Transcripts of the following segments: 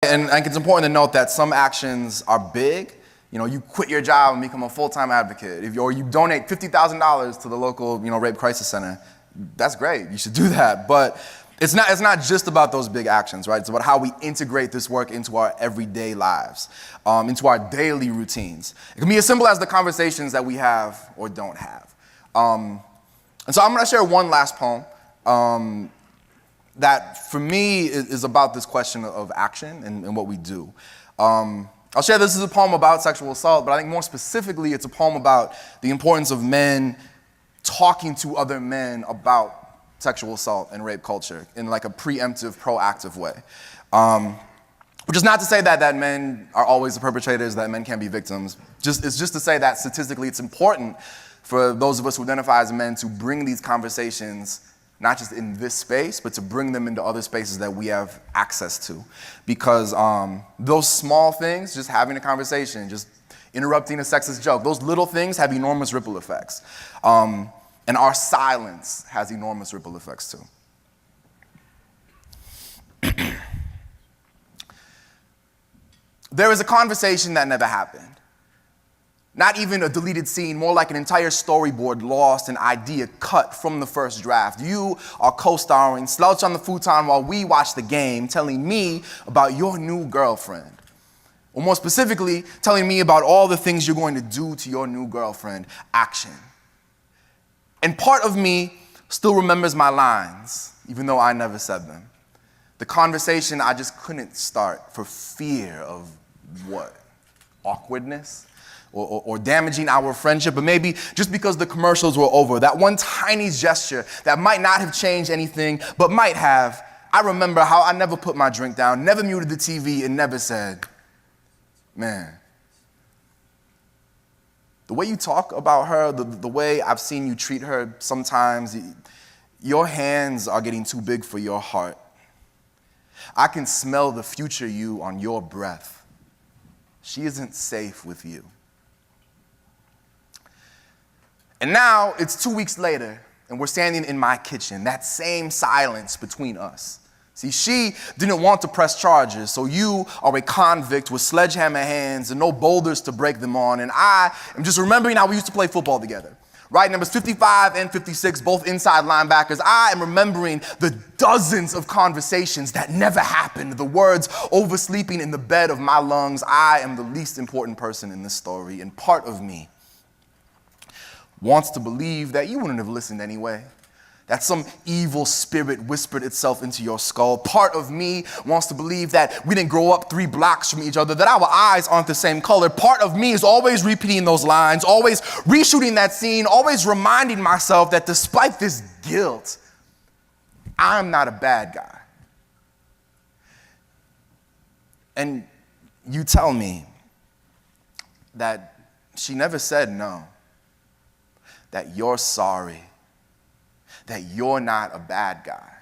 And I think it's important to note that some actions are big. You know, you quit your job and become a full-time advocate. Or you donate $50,000 to the local, rape crisis center. That's great. You should do that. But it's not just about those big actions, right? It's about how we integrate this work into our everyday lives, into our daily routines. It can be as simple as the conversations that we have or don't have. And so I'm going to share one last poem that, for me, is about this question of action and what we do. I'll share this as a poem about sexual assault, but I think more specifically, it's a poem about the importance of men talking to other men about sexual assault and rape culture in like a preemptive, proactive way. Which is not to say that men are always the perpetrators, that men can be victims. It's just to say that statistically it's important for those of us who identify as men to bring these conversations not just in this space, but to bring them into other spaces that we have access to. Because those small things, just having a conversation, just interrupting a sexist joke, those little things have enormous ripple effects. And our silence has enormous ripple effects too. There is a conversation that never happened. Not even a deleted scene, more like an entire storyboard lost, an idea cut from the first draft. You are co-starring, slouched on the futon while we watch the game, telling me about your new girlfriend. Or more specifically, telling me about all the things you're going to do to your new girlfriend. Action. And part of me still remembers my lines, even though I never said them. The conversation I just couldn't start for fear of what? Awkwardness? Or damaging our friendship, but maybe just because the commercials were over. That one tiny gesture that might not have changed anything, but might have. I remember how I never put my drink down, never muted the TV, and never said, man, the way you talk about her, the way I've seen you treat her sometimes, your hands are getting too big for your heart. I can smell the future you on your breath. She isn't safe with you. And now it's 2 weeks later, and we're standing in my kitchen, that same silence between us. See, she didn't want to press charges, so you are a convict with sledgehammer hands and no boulders to break them on, and I am just remembering how we used to play football together. Right, numbers 55 and 56, both inside linebackers. I am remembering the dozens of conversations that never happened, the words oversleeping in the bed of my lungs. I am the least important person in this story, and part of me wants to believe that you wouldn't have listened anyway, that some evil spirit whispered itself into your skull. Part of me wants to believe that we didn't grow up 3 blocks from each other, that our eyes aren't the same color. Part of me is always repeating those lines, always reshooting that scene, always reminding myself that despite this guilt, I'm not a bad guy. And you tell me that she never said no, that you're sorry, that you're not a bad guy.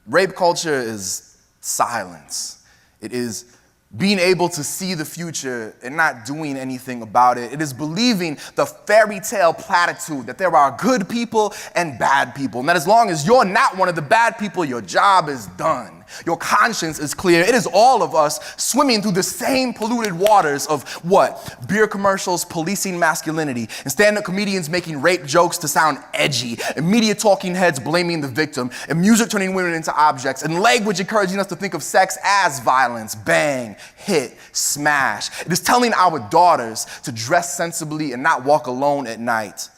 Rape culture is silence. It is being able to see the future and not doing anything about it. It is believing the fairy tale platitude that there are good people and bad people, and that as long as you're not one of the bad people, your job is done. Your conscience is clear. It is all of us swimming through the same polluted waters of what? Beer commercials policing masculinity, and stand-up comedians making rape jokes to sound edgy, and media talking heads blaming the victim, and music turning women into objects, and language encouraging us to think of sex as violence, bang, hit, smash. It is telling our daughters to dress sensibly and not walk alone at night,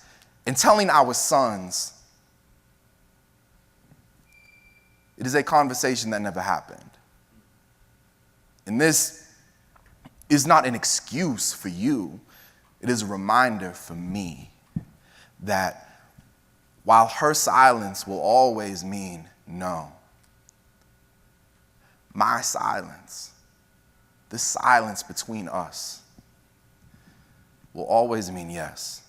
and telling our sons it is a conversation that never happened. And this is not an excuse for you. It is a reminder for me that while her silence will always mean no, my silence, the silence between us, will always mean yes.